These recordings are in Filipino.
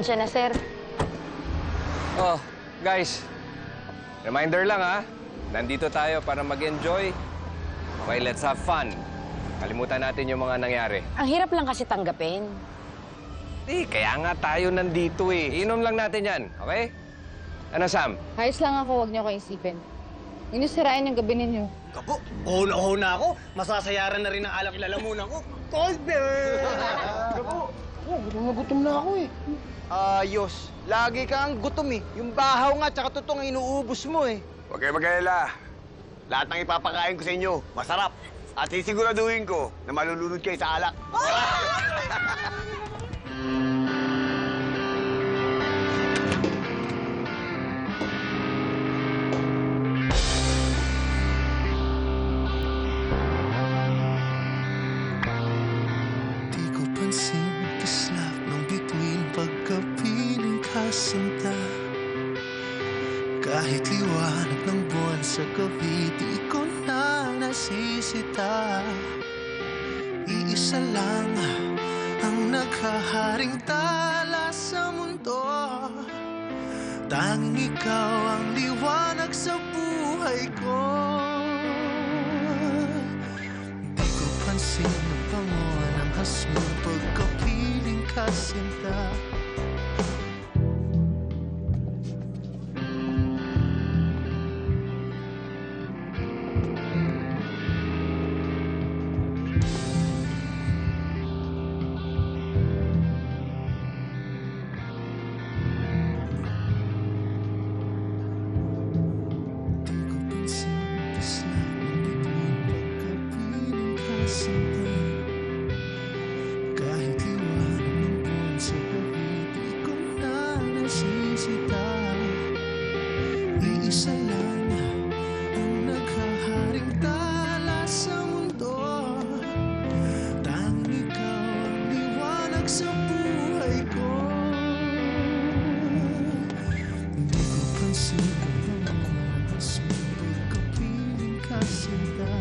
Diyan na, sir. Oh, guys. Reminder lang ha. Nandito tayo para mag-enjoy. Okay, let's have fun. Kalimutan natin yung mga nangyari. Ang hirap lang kasi tanggapin. Kaya nga tayo nandito eh. Inom lang natin yan, okay? Ano, Sam? Ayos lang ako, huwag niyo ko isipin. Huwag niyo sirain yung gabi ninyo. Kapo, na ako. Masasayaran na rin ang alak lalamunan ko. Cold beer! Kapo, gutom na ako eh. Ayos. Lagi kang gutom eh. Yung bahaw nga, tsaka totoo ang inuubos mo eh. Huwag kayo mag-alala. Lahat ng ipapakain ko sa inyo, masarap. At sisiguraduhin ko na malulunod kayo sa alak. Di ko pansin kislap ng bituin pagkapiling kasinta. Kahit liwanag ng buwan sa gabi, di ko na nasisita. Iisa lang ang naghaharing tala sa mundo. Tanging ikaw ang liwanag sa buhay ko. Di ko pansin ang bango ng hasmong pagkapiling kasinta. Kahit liwanag ng buwan sa gabi, di ko na nasisita. Iisa lang ang naghaharing tala sa mundo. Tanging ikaw ang liwanag sa buhay ko. Di ko pansin ang mga hasmong pagkapiling kasinta.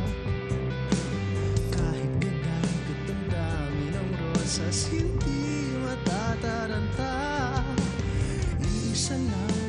Sa hindi matataranta, iisa lang